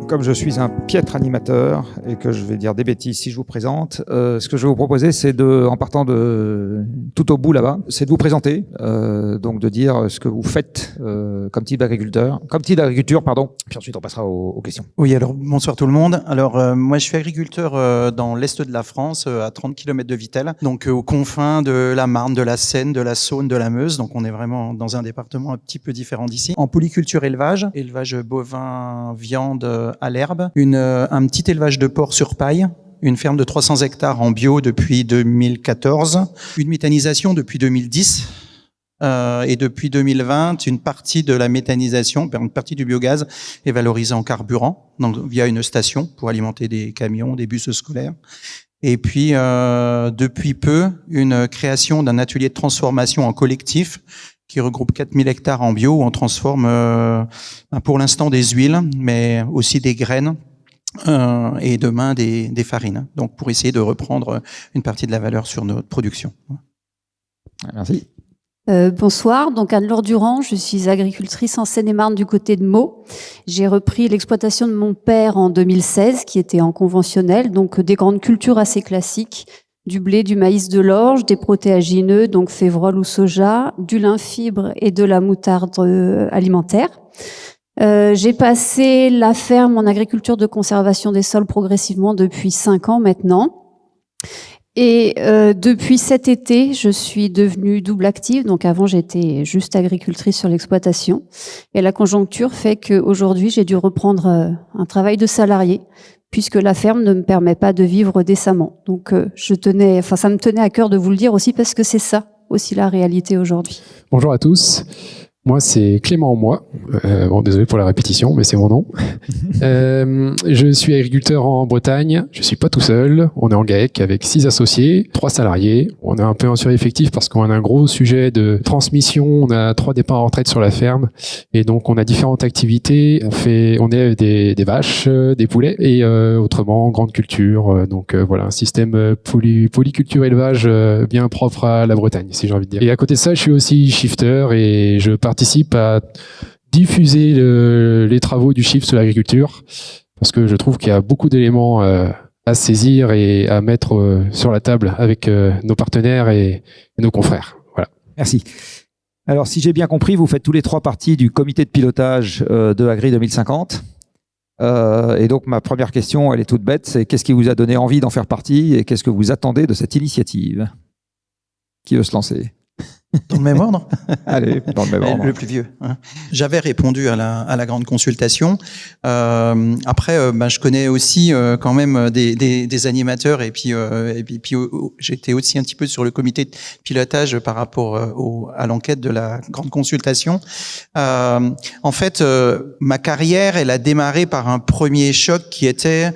Comme je suis un piètre animateur et que je vais dire des bêtises si je vous présente, ce que je vais vous proposer, c'est de, en partant de tout au bout là-bas, c'est de vous présenter, donc de dire ce que vous faites comme type d'agriculture, pardon. Puis ensuite on passera aux questions. Oui, alors bonsoir tout le monde. Alors moi je suis agriculteur dans l'est de la France, à 30 km de Vittel, donc aux confins de la Marne, de la Seine, de la Saône, de la Meuse. Donc on est vraiment dans un département un petit peu différent d'ici. En polyculture élevage bovin, viande à l'herbe, un petit élevage de porcs sur paille, une ferme de 300 hectares en bio depuis 2014, une méthanisation depuis 2010, et depuis 2020, une partie de la méthanisation, une partie du biogaz est valorisée en carburant, donc via une station pour alimenter des camions, des bus scolaires. Et puis, depuis peu, une création d'un atelier de transformation en collectif qui regroupe 4000 hectares en bio où on transforme pour l'instant des huiles, mais aussi des graines et demain des farines. Donc pour essayer de reprendre une partie de la valeur sur notre production. Merci. Bonsoir, donc Anne-Laure Durand, je suis agricultrice en Seine-et-Marne du côté de Meaux. J'ai repris l'exploitation de mon père en 2016 qui était en conventionnel, donc des grandes cultures assez classiques. Du blé, du maïs, de l'orge, des protéagineux, donc févrole ou soja, du lin fibre et de la moutarde alimentaire. J'ai passé la ferme en agriculture de conservation des sols progressivement depuis 5 ans maintenant. Et depuis cet été, je suis devenue double active. Donc avant, j'étais juste agricultrice sur l'exploitation. Et la conjoncture fait qu'aujourd'hui, j'ai dû reprendre un travail de salarié, puisque la ferme ne me permet pas de vivre décemment. Donc ça me tenait à cœur de vous le dire aussi, parce que c'est ça aussi la réalité aujourd'hui. Bonjour à tous. Moi, c'est Clément Moi. Bon, désolé pour la répétition, mais c'est mon nom. Je suis agriculteur en Bretagne. Je suis pas tout seul. On est en GAEC avec 6 associés, 3 salariés. On est un peu en sureffectif parce qu'on a un gros sujet de transmission. On a 3 départs en retraite sur la ferme. Et donc, on a différentes activités. On est des vaches, des poulets et autrement, grande culture. Donc, voilà, un système polyculture élevage bien propre à la Bretagne, si j'ai envie de dire. Et à côté de ça, je suis aussi shifter et je participe à diffuser les travaux du shift sur l'agriculture parce que je trouve qu'il y a beaucoup d'éléments à saisir et à mettre sur la table avec nos partenaires et nos confrères. Voilà. Merci. Alors, si j'ai bien compris, vous faites tous les 3 partie du comité de pilotage de Agri 2050. Et donc, ma première question, elle est toute bête, c'est qu'est-ce qui vous a donné envie d'en faire partie et qu'est-ce que vous attendez de cette initiative? Qui veut se lancer? Dans le même ordre? Allez, dans le même ordre. Le plus vieux. Hein. J'avais répondu à la grande consultation. Après, je connais aussi quand même des animateurs et puis j'étais aussi un petit peu sur le comité de pilotage par rapport à l'enquête de la grande consultation. En fait, ma carrière, elle a démarré par un premier choc qui était,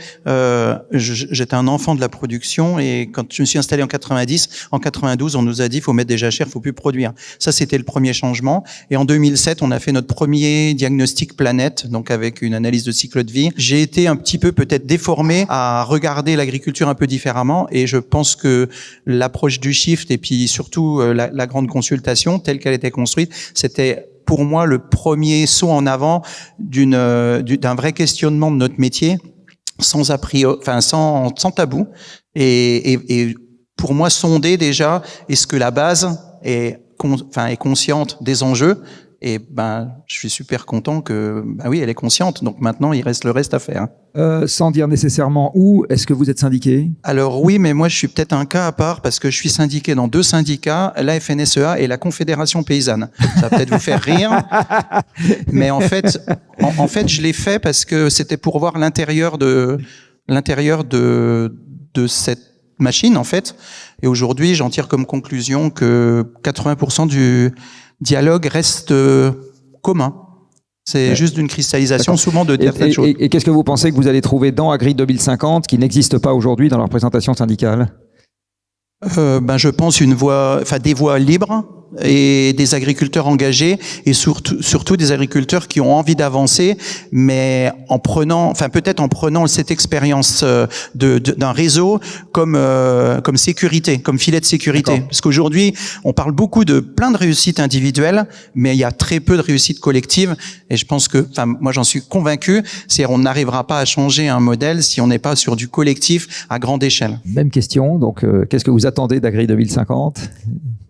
j'étais un enfant de la production et quand je me suis installé en 90, en 92, on nous a dit, il faut mettre des jachères, il faut plus produire. Ça, c'était le premier changement. Et en 2007, on a fait notre premier diagnostic planète, donc avec une analyse de cycle de vie. J'ai été un petit peu peut-être déformé à regarder l'agriculture un peu différemment. Et je pense que l'approche du shift et puis surtout la grande consultation, telle qu'elle était construite, c'était pour moi le premier saut en avant d'un vrai questionnement de notre métier, sans tabou. Et pour moi, sonder déjà, est-ce que la base est consciente des enjeux? Et je suis super content que, oui, elle est consciente. Donc maintenant, il reste le reste à faire. Sans dire nécessairement où, est-ce que vous êtes syndiqué? Alors oui, mais moi, je suis peut-être un cas à part parce que je suis syndiqué dans 2 syndicats, la FNSEA et la Confédération Paysanne. Ça va peut-être vous faire rire, mais en fait, je l'ai fait parce que c'était pour voir l'intérieur de cette machine, en fait. Et aujourd'hui, j'en tire comme conclusion que 80% du dialogue reste commun. C'est juste d'une cristallisation souvent de dire cette chose. Et qu'est-ce que vous pensez que vous allez trouver dans Agri 2050 qui n'existe pas aujourd'hui dans la représentation syndicale? Je pense des voies libres, et des agriculteurs engagés et surtout des agriculteurs qui ont envie d'avancer, mais peut-être en prenant cette expérience d'un réseau comme sécurité, comme filet de sécurité. D'accord. Parce qu'aujourd'hui, on parle beaucoup de plein de réussites individuelles, mais il y a très peu de réussites collectives. Et je pense que, moi j'en suis convaincu, on n'arrivera pas à changer un modèle si on n'est pas sur du collectif à grande échelle. Même question, donc qu'est-ce que vous attendez d'Agri 2050 ?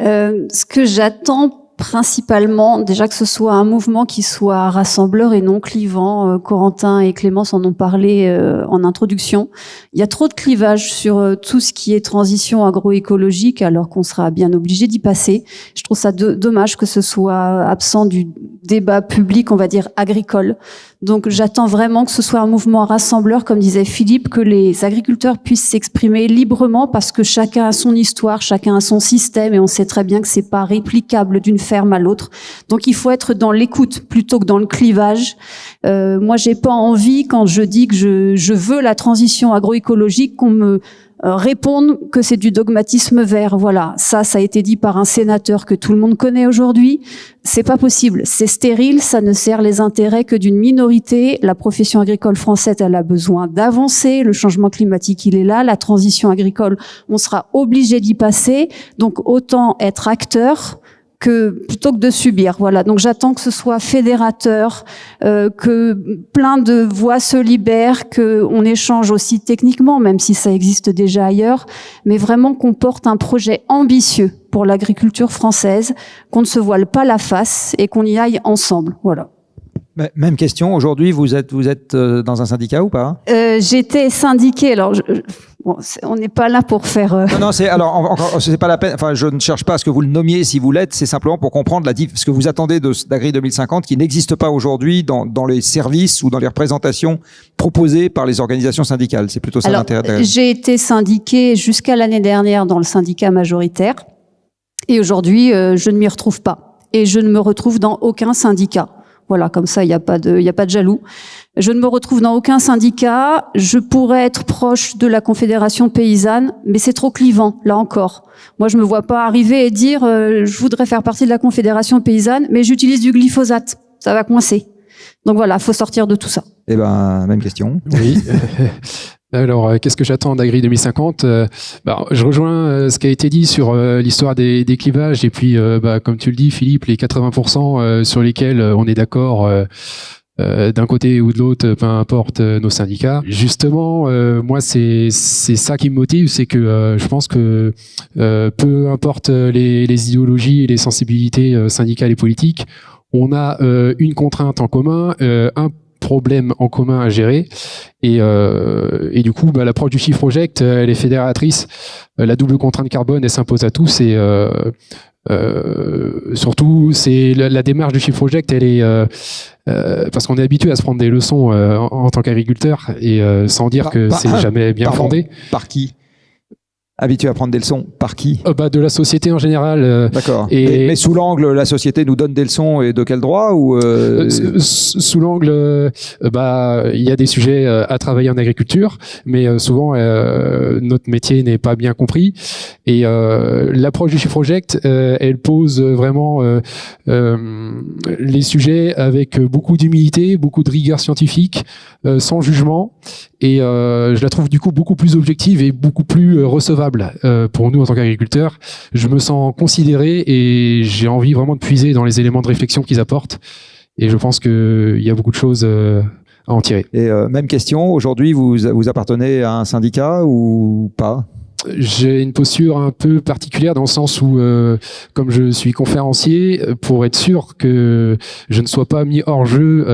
Ce que j'attends principalement, déjà que ce soit un mouvement qui soit rassembleur et non clivant. Corentin et Clémence en ont parlé en introduction. Il y a trop de clivage sur tout ce qui est transition agroécologique, alors qu'on sera bien obligé d'y passer. Je trouve ça dommage que ce soit absent du débat public, on va dire, agricole. Donc j'attends vraiment que ce soit un mouvement rassembleur, comme disait Philippe, que les agriculteurs puissent s'exprimer librement, parce que chacun a son histoire, chacun a son système, et on sait très bien que c'est pas réplicable d'une ferme à l'autre. Donc il faut être dans l'écoute plutôt que dans le clivage. Moi j'ai pas envie, quand je dis que je veux la transition agroécologique, qu'on me répondre que c'est du dogmatisme vert. Voilà, ça a été dit par un sénateur que tout le monde connaît aujourd'hui. C'est pas possible, c'est stérile, ça ne sert les intérêts que d'une minorité. La profession agricole française, elle a besoin d'avancer. Le changement climatique, il est là. La transition agricole, on sera obligé d'y passer. Donc autant être acteur plutôt que de subir. Voilà. Donc j'attends que ce soit fédérateur, que plein de voix se libèrent, que on échange aussi techniquement, même si ça existe déjà ailleurs, mais vraiment qu'on porte un projet ambitieux pour l'agriculture française, qu'on ne se voile pas la face et qu'on y aille ensemble. Voilà. Même question, aujourd'hui vous êtes dans un syndicat ou pas ? J'étais syndiquée, alors bon, on n'est pas là pour faire... Non, c'est pas la peine, enfin je ne cherche pas à ce que vous le nommiez si vous l'êtes, c'est simplement pour comprendre ce que vous attendez d'Agri 2050 qui n'existe pas aujourd'hui dans les services ou dans les représentations proposées par les organisations syndicales. C'est plutôt ça l'intérêt de... J'ai été syndiquée jusqu'à l'année dernière dans le syndicat majoritaire et aujourd'hui je ne m'y retrouve pas et je ne me retrouve dans aucun syndicat. Voilà, comme ça, il n'y a pas de jaloux. Je ne me retrouve dans aucun syndicat. Je pourrais être proche de la Confédération paysanne, mais c'est trop clivant, là encore. Moi, je me vois pas arriver et dire je voudrais faire partie de la Confédération paysanne, mais j'utilise du glyphosate. Ça va coincer. Donc voilà, faut sortir de tout ça. Eh ben, même question. Oui. Alors, qu'est-ce que j'attends d'Agri 2050 ? Je rejoins ce qui a été dit sur l'histoire des clivages et puis, comme tu le dis, Philippe, les 80% sur lesquels on est d'accord d'un côté ou de l'autre, peu importe nos syndicats. Justement, moi, c'est ça qui me motive, c'est que je pense que peu importe les idéologies et les sensibilités syndicales et politiques, on a une contrainte en commun, un problème en commun à gérer et du coup l'approche du Shift Project elle est fédératrice. La double contrainte carbone elle s'impose à tous et surtout c'est la démarche du Shift Project elle est parce qu'on est habitué à se prendre des leçons en tant qu'agriculteur et sans dire que c'est jamais bien fondé. Par qui ? Habitué à prendre des leçons par qui ? De la société en général. D'accord. Mais sous l'angle, la société nous donne des leçons et de quel droit ou Sous l'angle, il y a des sujets à travailler en agriculture, mais souvent notre métier n'est pas bien compris. Et l'approche du Shift Project, elle pose vraiment les sujets avec beaucoup d'humilité, beaucoup de rigueur scientifique, sans jugement. Et je la trouve du coup beaucoup plus objective et beaucoup plus recevable pour nous en tant qu'agriculteurs. Je me sens considéré et j'ai envie vraiment de puiser dans les éléments de réflexion qu'ils apportent. Et je pense qu'il y a beaucoup de choses à en tirer. Et même question, aujourd'hui vous appartenez à un syndicat ou pas ? J'ai une posture un peu particulière dans le sens où, comme je suis conférencier, pour être sûr que je ne sois pas mis hors jeu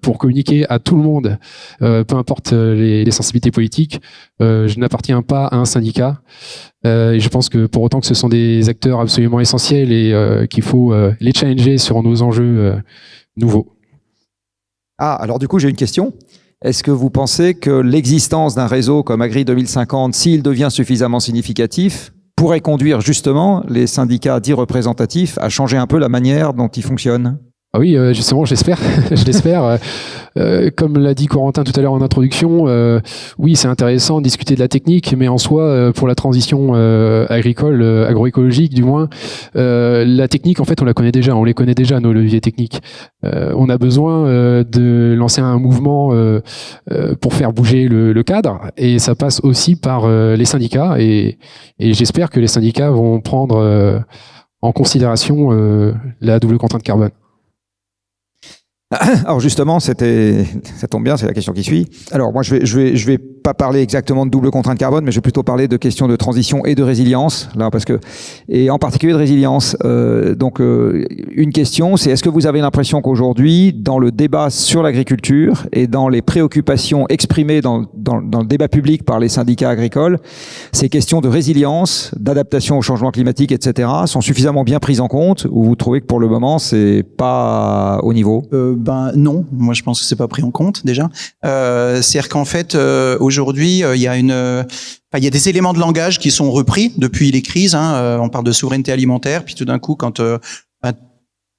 pour communiquer à tout le monde, peu importe les sensibilités politiques, je n'appartiens pas à un syndicat. Et je pense que pour autant que ce sont des acteurs absolument essentiels et qu'il faut les challenger sur nos enjeux nouveaux. Ah, alors du coup j'ai une question. Est-ce que vous pensez que l'existence d'un réseau comme Agri 2050, s'il devient suffisamment significatif, pourrait conduire justement les syndicats dits représentatifs à changer un peu la manière dont ils fonctionnent ? Ah oui, justement, j'espère. Je l'espère. Comme l'a dit Corentin tout à l'heure en introduction, oui, c'est intéressant de discuter de la technique, mais en soi, pour la transition agricole, agroécologique du moins, la technique, en fait, on la connaît déjà, on les connaît déjà, nos leviers techniques. On a besoin de lancer un mouvement pour faire bouger le cadre, et ça passe aussi par les syndicats, et j'espère que les syndicats vont prendre en considération la double contrainte carbone. Alors justement, ça tombe bien, c'est la question qui suit. Alors moi, je vais pas parler exactement de double contrainte carbone, mais je vais plutôt parler de questions de transition et de résilience, là, et en particulier de résilience. Une question, c'est est-ce que vous avez l'impression qu'aujourd'hui, dans le débat sur l'agriculture et dans les préoccupations exprimées dans le débat public par les syndicats agricoles, ces questions de résilience, d'adaptation au changement climatique, etc., sont suffisamment bien prises en compte, ou vous trouvez que pour le moment, c'est pas au niveau? Non, moi je pense que c'est pas pris en compte déjà. C'est-à-dire qu'en fait aujourd'hui il y a des éléments de langage qui sont repris depuis les crises. On parle de souveraineté alimentaire, puis tout d'un coup quand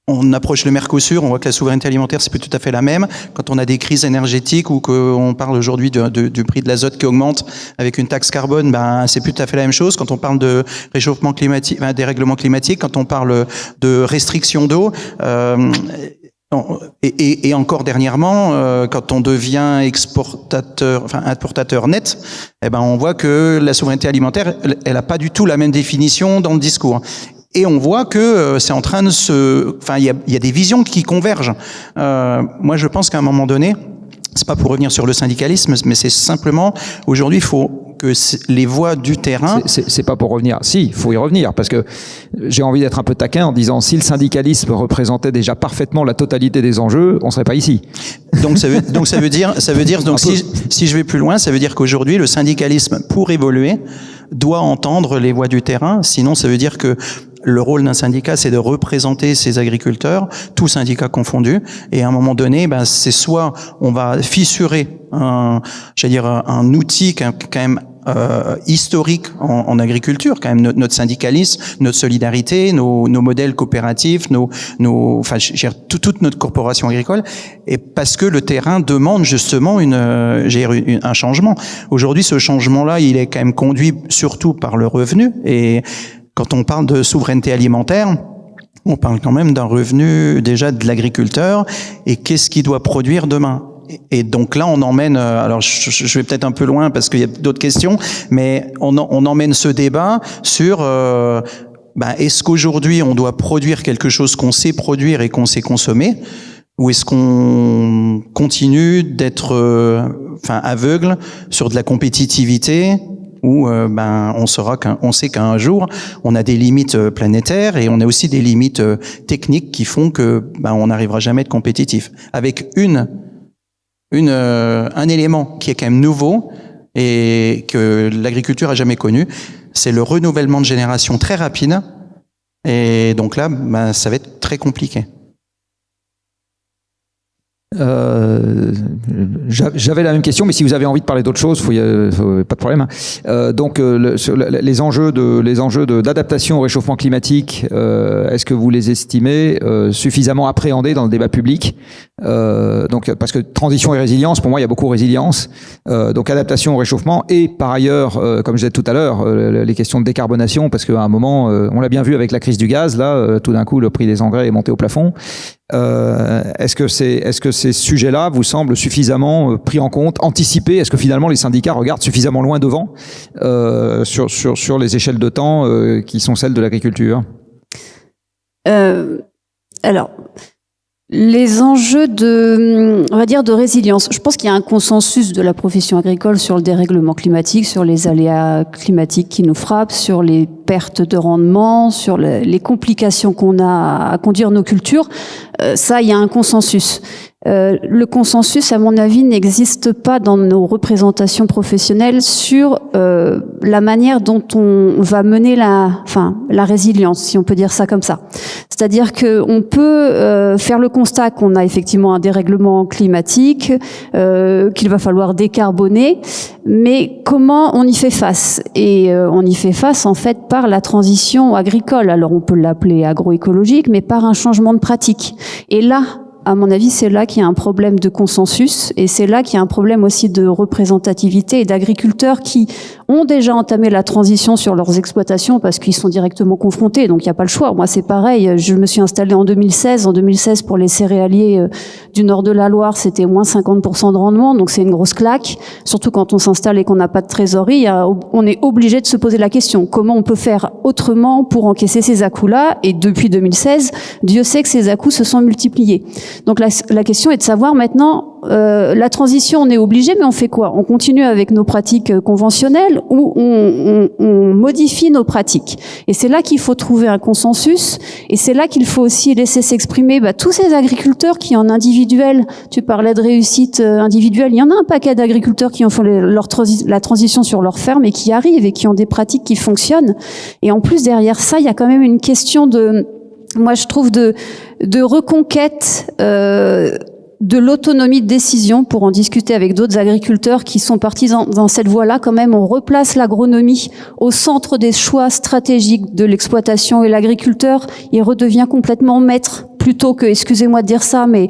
on approche le Mercosur, on voit que la souveraineté alimentaire c'est plus tout à fait la même. Quand on a des crises énergétiques ou qu'on parle aujourd'hui du prix de l'azote qui augmente avec une taxe carbone, c'est plus tout à fait la même chose. Quand on parle de réchauffement climatique, dérèglement climatique, quand on parle de restriction d'eau. Et encore dernièrement, quand on devient importateur net, on voit que la souveraineté alimentaire, elle a pas du tout la même définition dans le discours. Et on voit que c'est en train de il y a des visions qui convergent. Moi, je pense qu'à un moment donné, c'est pas pour revenir sur le syndicalisme, mais c'est simplement aujourd'hui, il faut que les voix du terrain. C'est pas pour revenir. Si, il faut y revenir, parce que j'ai envie d'être un peu taquin en disant si le syndicalisme représentait déjà parfaitement la totalité des enjeux, on serait pas ici. Donc ça veut dire si je vais plus loin, ça veut dire qu'aujourd'hui le syndicalisme, pour évoluer, doit entendre les voix du terrain. Sinon, ça veut dire que le rôle d'un syndicat, c'est de représenter ses agriculteurs, tous syndicats confondus. Et à un moment donné, c'est soit on va fissurer un outil quand même historique en agriculture, quand même notre syndicalisme, notre solidarité, nos modèles coopératifs, toute notre corporation agricole, et parce que le terrain demande justement un changement. Aujourd'hui, ce changement-là, il est quand même conduit surtout par le revenu, et quand on parle de souveraineté alimentaire, on parle quand même d'un revenu déjà de l'agriculteur, et qu'est-ce qu'il doit produire demain? Et donc là, on emmène, alors je vais peut-être un peu loin parce qu'il y a d'autres questions, mais on emmène ce débat sur est-ce qu'aujourd'hui on doit produire quelque chose qu'on sait produire et qu'on sait consommer, ou est-ce qu'on continue d'être aveugle sur de la compétitivité, où on sait qu'un jour on a des limites planétaires et on a aussi des limites techniques qui font que on n'arrivera jamais à être compétitif. Avec un élément qui est quand même nouveau et que l'agriculture a jamais connu, c'est le renouvellement de génération très rapide. Et donc là, ça va être très compliqué. J'avais la même question, mais si vous avez envie de parler d'autre chose, pas de problème. Sur les enjeux d'adaptation au réchauffement climatique, est-ce que vous les estimez suffisamment appréhendés dans le débat public? Parce que transition et résilience, pour moi, il y a beaucoup de résilience. Donc adaptation au réchauffement et par ailleurs, comme je disais tout à l'heure, les questions de décarbonation, parce qu'à un moment, on l'a bien vu avec la crise du gaz, là, tout d'un coup, le prix des engrais est monté au plafond. Est-ce que ces sujets-là vous semblent suffisamment pris en compte, anticipés? Est-ce que finalement les syndicats regardent suffisamment loin devant sur les échelles de temps qui sont celles de l'agriculture? Alors, les enjeux de résilience. Je pense qu'il y a un consensus de la profession agricole sur le dérèglement climatique, sur les aléas climatiques qui nous frappent, sur les pertes de rendement, sur les complications qu'on a à conduire nos cultures. Ça, il y a un consensus. Le consensus, à mon avis, n'existe pas dans nos représentations professionnelles sur la manière dont on va mener la résilience, si on peut dire ça comme ça. C'est-à-dire que on peut faire le constat qu'on a effectivement un dérèglement climatique, qu'il va falloir décarboner, mais comment on y fait face? Et on y fait face en fait par la transition agricole. Alors on peut l'appeler agroécologique, mais par un changement de pratique. Et là, à mon avis, c'est là qu'il y a un problème de consensus et c'est là qu'il y a un problème aussi de représentativité et d'agriculteurs qui ont déjà entamé la transition sur leurs exploitations parce qu'ils sont directement confrontés, donc il n'y a pas le choix. Moi, c'est pareil, je me suis installée en 2016. En 2016, pour les céréaliers du nord de la Loire, c'était moins 50% de rendement, donc c'est une grosse claque. Surtout quand on s'installe et qu'on n'a pas de trésorerie, on est obligé de se poser la question, comment on peut faire autrement pour encaisser ces à-coups-là? Et depuis 2016, Dieu sait que ces à-coups se sont multipliés. Donc la question est de savoir maintenant, la transition, on est obligé, mais on fait quoi? On continue avec nos pratiques conventionnelles ou on modifie nos pratiques? Et c'est là qu'il faut trouver un consensus, et c'est là qu'il faut aussi laisser s'exprimer tous ces agriculteurs qui en individuel, tu parlais de réussite individuelle, il y en a un paquet d'agriculteurs qui ont fait la transition sur leur ferme et qui arrivent et qui ont des pratiques qui fonctionnent. Et en plus, derrière ça, il y a quand même une question moi je trouve de reconquête de l'autonomie de décision, pour en discuter avec d'autres agriculteurs qui sont partis dans cette voie-là. Quand même, on replace l'agronomie au centre des choix stratégiques de l'exploitation, et l'agriculteur, il redevient complètement maître, plutôt que, excusez-moi de dire ça, mais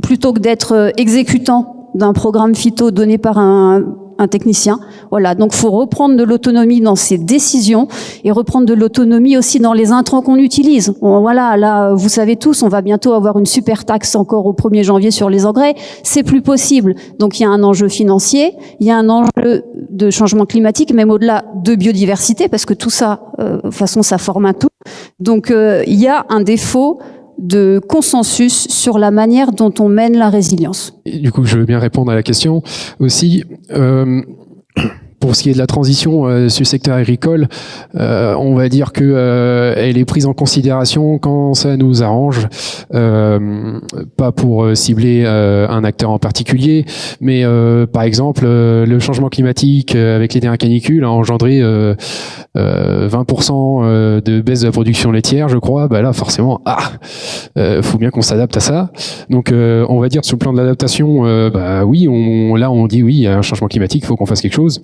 plutôt que d'être exécutant d'un programme phyto donné par un technicien. Voilà, donc faut reprendre de l'autonomie dans ses décisions et reprendre de l'autonomie aussi dans les intrants qu'on utilise. Voilà, là, vous savez tous, on va bientôt avoir une super taxe encore au 1er janvier sur les engrais. C'est plus possible. Donc il y a un enjeu financier, il y a un enjeu de changement climatique, même au-delà de biodiversité, parce que tout ça, de toute façon, ça forme un tout. Donc il y a un défaut de consensus sur la manière dont on mène la résilience. Et du coup, je veux bien répondre à la question aussi. Pour ce qui est de la transition sur le secteur agricole, on va dire que elle est prise en considération quand ça nous arrange, pas pour cibler un acteur en particulier, mais par exemple le changement climatique avec les dernières canicules a engendré 20% de baisse de la production laitière, je crois. Là, forcément, faut bien qu'on s'adapte à ça. Donc, on va dire sur le plan de l'adaptation, oui, on dit oui, il y a un changement climatique, il faut qu'on fasse quelque chose.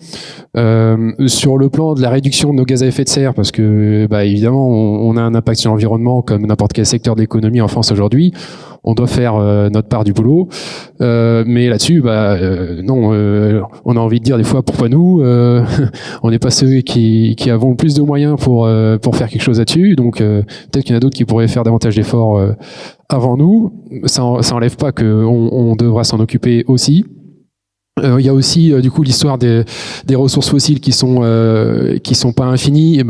Sur le plan de la réduction de nos gaz à effet de serre, parce que évidemment on a un impact sur l'environnement comme n'importe quel secteur d'économie en France aujourd'hui, on doit faire notre part du boulot, mais là-dessus non, on a envie de dire des fois pourquoi nous, on n'est pas ceux qui avons le plus de moyens pour faire quelque chose là-dessus, donc peut-être qu'il y en a d'autres qui pourraient faire davantage d'efforts avant nous. Ça enlève pas qu'on devra s'en occuper aussi. Il y a aussi du coup l'histoire des ressources fossiles qui sont pas infinies.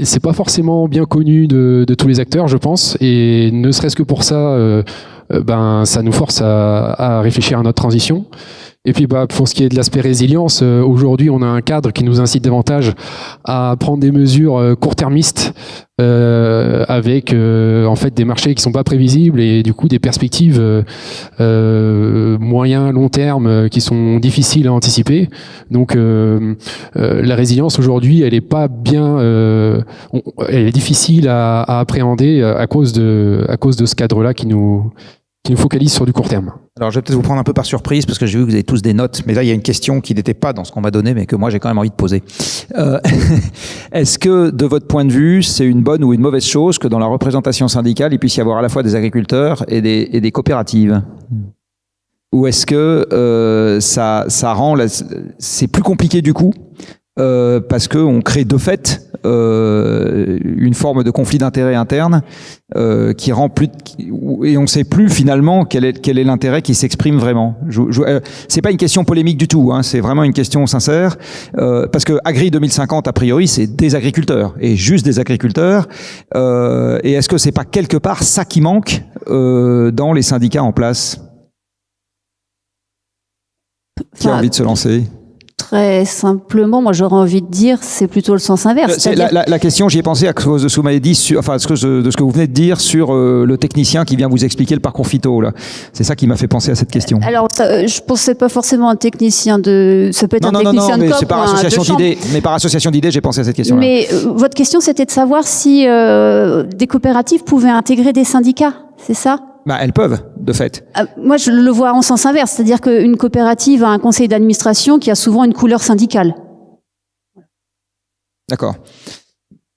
C'est pas forcément bien connu de tous les acteurs, je pense, et ne serait-ce que pour ça, ça nous force à réfléchir à notre transition. Et puis pour ce qui est de l'aspect résilience, aujourd'hui on a un cadre qui nous incite davantage à prendre des mesures court-termistes avec en fait des marchés qui sont pas prévisibles et du coup des perspectives moyen long terme qui sont difficiles à anticiper. Donc la résilience aujourd'hui elle est pas bien, elle est difficile à appréhender à cause de ce cadre-là qui nous focalise sur du court terme. Alors, je vais peut-être vous prendre un peu par surprise parce que j'ai vu que vous avez tous des notes, mais là, il y a une question qui n'était pas dans ce qu'on m'a donné, mais que moi, j'ai quand même envie de poser. Est-ce que, de votre point de vue, c'est une bonne ou une mauvaise chose que dans la représentation syndicale, il puisse y avoir à la fois des agriculteurs et des coopératives? Ou est-ce que ça rend... c'est plus compliqué du coup parce qu'on crée de fait une forme de conflit d'intérêts interne qui rend plus et on ne sait plus finalement quel est l'intérêt qui s'exprime vraiment. C'est pas une question polémique du tout, hein, c'est vraiment une question sincère parce que Agri 2050 a priori c'est des agriculteurs et juste des agriculteurs et est-ce que c'est pas quelque part ça qui manque dans les syndicats en place? Qui a envie de se lancer? Très simplement, moi j'aurais envie de dire, c'est plutôt le sens inverse. La question, j'y ai pensé à cause de ce que vous m'avez dit, de ce que vous venez de dire sur le technicien qui vient vous expliquer le parcours phyto. Là, c'est ça qui m'a fait penser à cette question. Alors, je pensais pas forcément un technicien ça peut être un technicien de mais COP, c'est par association d'idées. Mais par association d'idées, j'ai pensé à cette question-là. Mais votre question, c'était de savoir si des coopératives pouvaient intégrer des syndicats, c'est ça? Elles peuvent, de fait. Moi, je le vois en sens inverse, c'est-à-dire qu'une coopérative a un conseil d'administration qui a souvent une couleur syndicale. D'accord.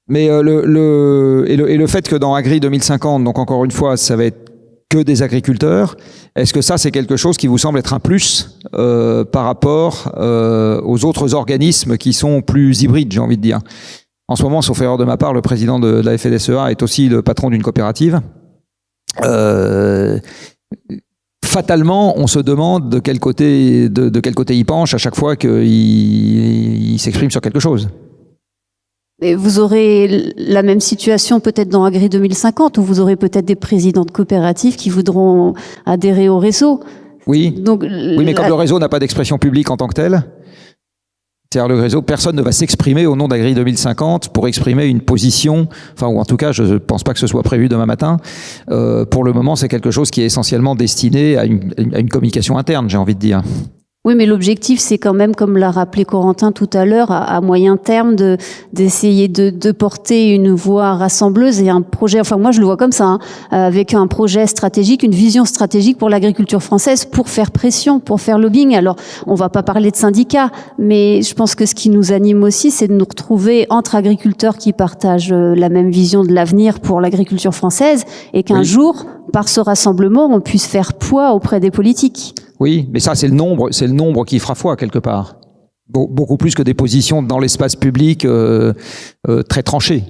Mais le fait que dans Agri 2050, donc encore une fois, ça va être que des agriculteurs. Est-ce que ça, c'est quelque chose qui vous semble être un plus par rapport aux autres organismes qui sont plus hybrides, j'ai envie de dire? En ce moment, sauf erreur de ma part, le président de la FNSEA est aussi le patron d'une coopérative. Fatalement, on se demande de quel côté il penche à chaque fois qu'il s'exprime sur quelque chose. Et vous aurez la même situation peut-être dans Agri 2050, où vous aurez peut-être des présidents de coopératives qui voudront adhérer au réseau. Oui, Donc, oui, mais comme le réseau n'a pas d'expression publique en tant que tel, c'est-à-dire le réseau, personne ne va s'exprimer au nom d'Agri 2050 pour exprimer une position, enfin, ou en tout cas, je ne pense pas que ce soit prévu demain matin. Pour le moment, c'est quelque chose qui est essentiellement destiné à une communication interne, j'ai envie de dire. Oui, mais l'objectif, c'est quand même, comme l'a rappelé Corentin tout à l'heure, à moyen terme, d'essayer de porter une voix rassembleuse et un projet, enfin moi je le vois comme ça, hein, avec un projet stratégique, une vision stratégique pour l'agriculture française, pour faire pression, pour faire lobbying. Alors, on va pas parler de syndicats, mais je pense que ce qui nous anime aussi, c'est de nous retrouver entre agriculteurs qui partagent la même vision de l'avenir pour l'agriculture française, et qu'un jour, par ce rassemblement, on puisse faire poids auprès des politiques. Oui, mais ça, c'est le nombre qui fera foi quelque part. Beaucoup plus que des positions dans l'espace public très tranchées.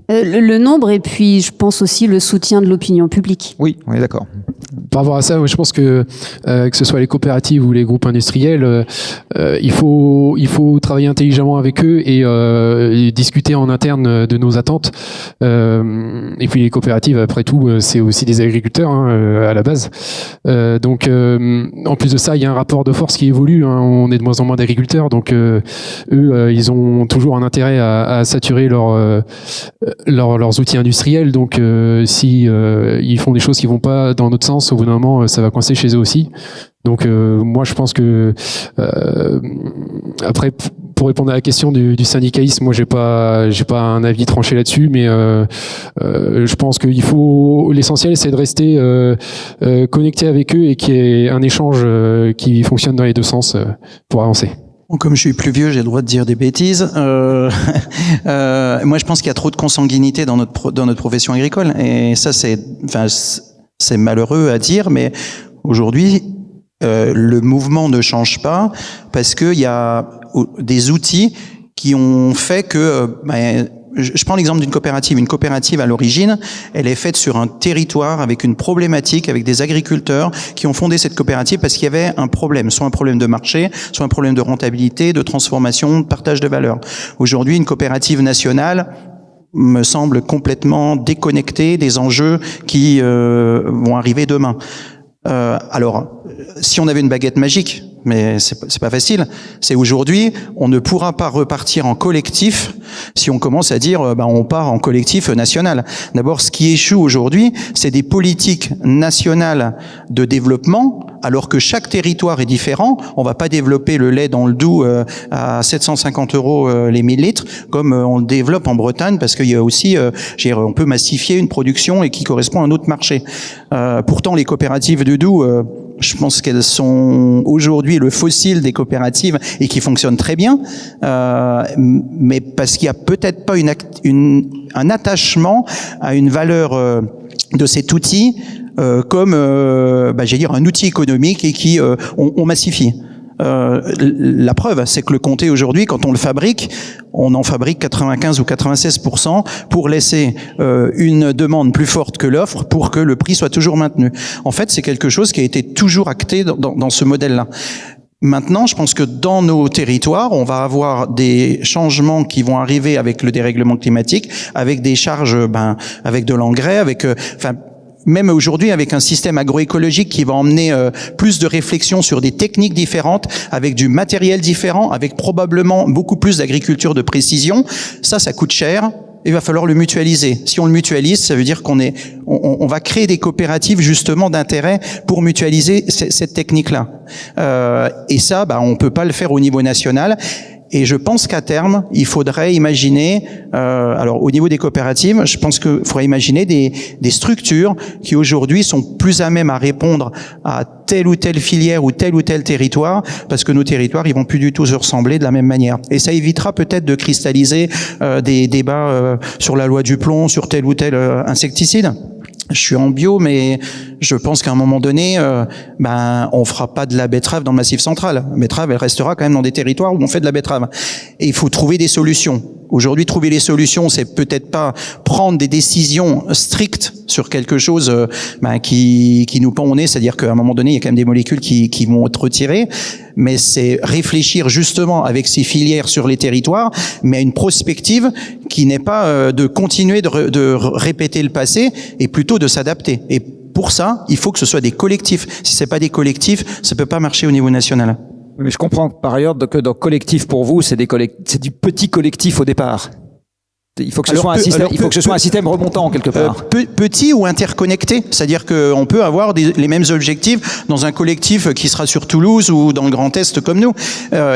Le nombre, et puis je pense aussi le soutien de l'opinion publique. Oui, on est d'accord. Par rapport à ça, je pense que ce soit les coopératives ou les groupes industriels, il faut travailler intelligemment avec eux et discuter en interne de nos attentes. Et puis les coopératives, après tout, c'est aussi des agriculteurs à la base. Donc, en plus de ça, il y a un rapport de force qui évolue. Hein. On est de moins en moins d'agriculteurs, donc eux, ils ont toujours un intérêt à saturer leurs outils industriels. Donc, si ils font des choses qui vont pas dans notre sens, au bout d'un moment, ça va coincer chez eux aussi. Donc, moi, je pense que après, pour répondre à la question du syndicalisme, moi, j'ai pas un avis tranché là-dessus, mais je pense qu'il faut, l'essentiel, c'est de rester connecté avec eux et qu'il y ait un échange qui fonctionne dans les deux sens pour avancer. Bon, comme je suis plus vieux, j'ai le droit de dire des bêtises. Moi, je pense qu'il y a trop de consanguinité dans notre profession agricole, et ça, c'est malheureux à dire, mais aujourd'hui, le mouvement ne change pas parce qu'il y a des outils qui ont fait que je prends l'exemple d'une coopérative. Une coopérative, à l'origine, elle est faite sur un territoire avec une problématique, avec des agriculteurs qui ont fondé cette coopérative parce qu'il y avait un problème, soit un problème de marché, soit un problème de rentabilité, de transformation, de partage de valeur. Aujourd'hui, une coopérative nationale me semble complètement déconnectée des enjeux qui vont arriver demain. Alors, si on avait une baguette magique, mais c'est pas facile, c'est aujourd'hui, on ne pourra pas repartir en collectif si on commence à dire on part en collectif national. D'abord, ce qui échoue aujourd'hui, c'est des politiques nationales de développement, alors que chaque territoire est différent. On va pas développer le lait dans le Doubs à 750 € les 1000 litres, comme on le développe en Bretagne, parce qu'il y a aussi, on peut massifier une production et qui correspond à un autre marché. Pourtant, les coopératives du Doubs, je pense qu'elles sont aujourd'hui le fossile des coopératives et qui fonctionnent très bien, mais parce qu'il y a peut-être pas un attachement à une valeur de cet outil comme un outil économique et qui on massifie. La preuve, c'est que le comté aujourd'hui, quand on le fabrique, on en fabrique 95 ou 96% pour laisser une demande plus forte que l'offre pour que le prix soit toujours maintenu. En fait, c'est quelque chose qui a été toujours acté dans ce modèle-là. Maintenant, je pense que dans nos territoires, on va avoir des changements qui vont arriver avec le dérèglement climatique, avec des charges, avec de l'engrais, même aujourd'hui, avec un système agroécologique qui va emmener plus de réflexion sur des techniques différentes, avec du matériel différent, avec probablement beaucoup plus d'agriculture de précision, ça coûte cher. Il va falloir le mutualiser. Si on le mutualise, ça veut dire on va créer des coopératives justement d'intérêt pour mutualiser cette technique-là. Et ça, on peut pas le faire au niveau national. Et je pense qu'à terme, il faudrait imaginer, alors au niveau des coopératives, je pense qu'il faudrait imaginer des structures qui aujourd'hui sont plus à même à répondre à telle ou telle filière ou tel territoire, parce que nos territoires, ils vont plus du tout se ressembler de la même manière. Et ça évitera peut-être de cristalliser des débats sur la loi du plomb, sur tel ou tel insecticide. je suis en bio, mais je pense qu'à un moment donné, on fera pas de la betterave dans le Massif central. La betterave, elle restera quand même dans des territoires où on fait de la betterave. Et il faut trouver des solutions. Aujourd'hui, trouver les solutions, c'est peut-être pas prendre des décisions strictes sur quelque chose qui nous pend au nez, c'est-à-dire qu'à un moment donné, il y a quand même des molécules qui vont être retirées, mais c'est réfléchir justement avec ces filières sur les territoires, mais à une prospective qui n'est pas de continuer de répéter le passé, et plutôt de s'adapter. Et pour ça, il faut que ce soit des collectifs. Si c'est pas des collectifs, ça peut pas marcher au niveau national. Mais je comprends par ailleurs que dans collectif pour vous, c'est du petit collectif au départ. Il faut que ce soit un système remontant quelque part. Petit ou interconnecté, c'est-à-dire qu'on peut avoir les mêmes objectifs dans un collectif qui sera sur Toulouse ou dans le Grand Est comme nous,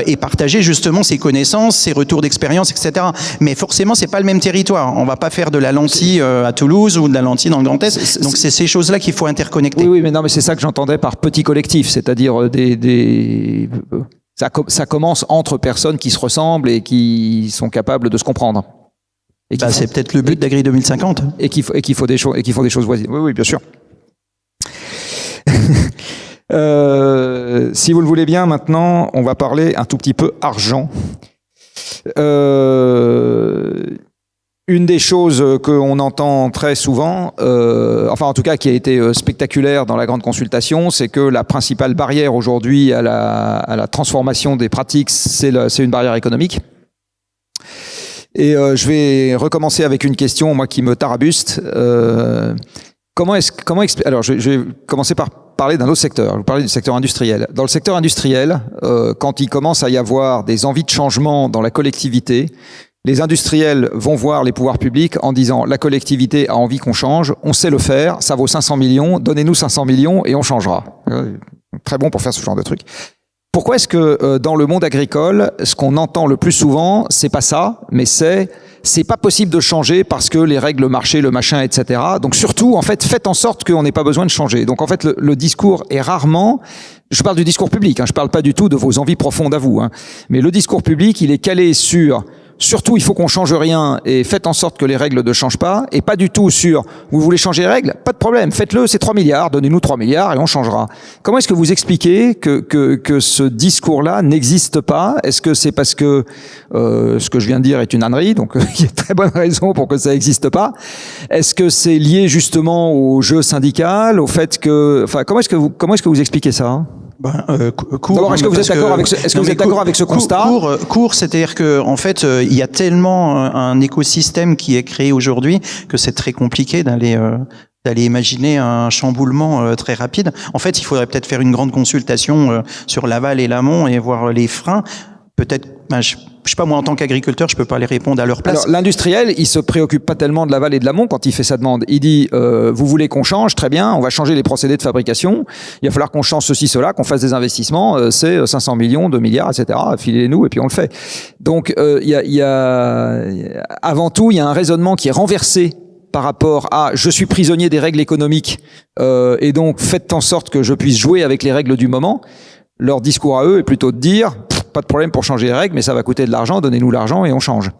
et partager justement ses connaissances, ses retours d'expérience, etc. Mais forcément, c'est pas le même territoire. On va pas faire de la lentille à Toulouse ou de la lentille dans le Grand Est. Donc c'est ces choses-là qu'il faut interconnecter. Oui, mais non, mais c'est ça que j'entendais par petit collectif, c'est-à-dire ça commence entre personnes qui se ressemblent et qui sont capables de se comprendre. C'est peut-être le but d'Agri 2050. Et qu'il faut des choses voisines. Oui, bien sûr. Si vous le voulez bien, maintenant, on va parler un tout petit peu argent. Une des choses qu'on entend très souvent, en tout cas qui a été spectaculaire dans la grande consultation, c'est que la principale barrière aujourd'hui à la transformation des pratiques, c'est une barrière économique. Et je vais recommencer avec une question, moi, qui me tarabuste. Alors, je vais commencer par parler d'un autre secteur. Je vais vous parler du secteur industriel. Dans le secteur industriel, quand il commence à y avoir des envies de changement dans la collectivité, les industriels vont voir les pouvoirs publics en disant la collectivité a envie qu'on change, on sait le faire, ça vaut 500 millions, donnez-nous 500 millions et on changera. Très bon pour faire ce genre de truc. Pourquoi est-ce que dans le monde agricole, ce qu'on entend le plus souvent, c'est pas ça, mais c'est pas possible de changer parce que les règles, le marché, le machin, etc. Donc surtout, en fait, faites en sorte qu'on n'ait pas besoin de changer. Donc en fait, le discours est rarement, je parle du discours public, je parle pas du tout de vos envies profondes à vous, mais le discours public, il est calé sur surtout, il faut qu'on change rien et faites en sorte que les règles ne changent pas, et pas du tout sur vous voulez changer les règles, pas de problème, faites-le, c'est 3 milliards, donnez-nous 3 milliards et on changera. Comment est-ce que vous expliquez que ce discours-là n'existe pas? Est-ce que c'est parce que ce que je viens de dire est une ânerie, donc il y a de très bonnes raisons pour que ça n'existe pas? Est-ce que c'est lié justement au jeu syndical, au fait que, comment est-ce que vous expliquez ça? D'abord, est-ce que vous êtes d'accord avec ce constat? Court, c'est-à-dire que en fait, il y a tellement un écosystème qui est créé aujourd'hui que c'est très compliqué d'aller imaginer un chamboulement très rapide. En fait, il faudrait peut-être faire une grande consultation sur l'aval et l'amont et voir les freins. Peut-être, je sais pas, moi en tant qu'agriculteur, je peux pas les répondre à leur place. Alors l'industriel, il se préoccupe pas tellement de l'aval et de l'amont quand il fait sa demande. Il dit vous voulez qu'on change, très bien, on va changer les procédés de fabrication. Il va falloir qu'on change ceci, cela, qu'on fasse des investissements. C'est 500 millions, 2 milliards, etc. Filez-nous et puis on le fait. Donc avant tout, il y a un raisonnement qui est renversé par rapport à je suis prisonnier des règles économiques et donc faites en sorte que je puisse jouer avec les règles du moment. Leur discours à eux est plutôt de dire pas de problème pour changer les règles, mais ça va coûter de l'argent, donnez-nous l'argent et on change.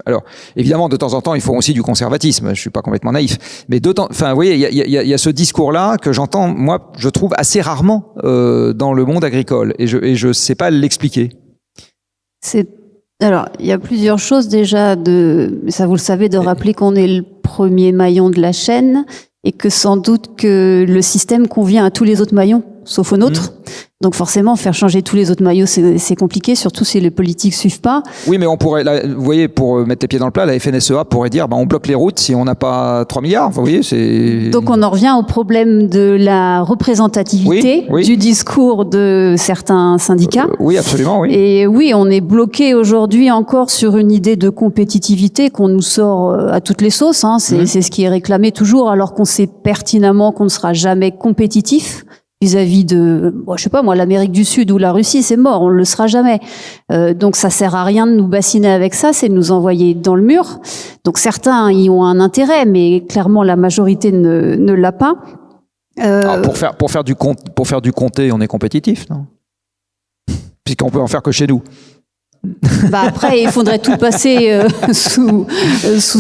Alors, évidemment, de temps en temps, il faut aussi du conservatisme. Je suis pas complètement naïf, mais vous voyez, il y a ce discours-là que j'entends, moi, je trouve assez rarement dans le monde agricole, et je sais pas l'expliquer. Alors, il y a plusieurs choses déjà ça vous le savez, de rappeler qu'on est le premier maillon de la chaîne et que sans doute que le système convient à tous les autres maillons, sauf au nôtre. Donc forcément, faire changer tous les autres maillots, c'est compliqué, surtout si les politiques suivent pas. Oui, mais on pourrait, là, vous voyez, pour mettre les pieds dans le plat, la FNSEA pourrait dire, on bloque les routes si on n'a pas 3 milliards. Vous voyez, c'est. Donc on en revient au problème de la représentativité du discours de certains syndicats. Oui, absolument, oui. Et oui, on est bloqué aujourd'hui encore sur une idée de compétitivité qu'on nous sort à toutes les sauces. C'est ce qui est réclamé toujours, alors qu'on sait pertinemment qu'on ne sera jamais compétitif vis-à-vis de, je sais pas moi, l'Amérique du Sud ou la Russie, c'est mort, on le sera jamais. Donc ça sert à rien de nous bassiner avec ça, c'est de nous envoyer dans le mur. Donc certains y ont un intérêt, mais clairement la majorité ne l'a pas. Pour faire du comté, on est compétitif, non? Puisqu'on peut en faire que chez nous. Bah après, il faudrait tout passer sous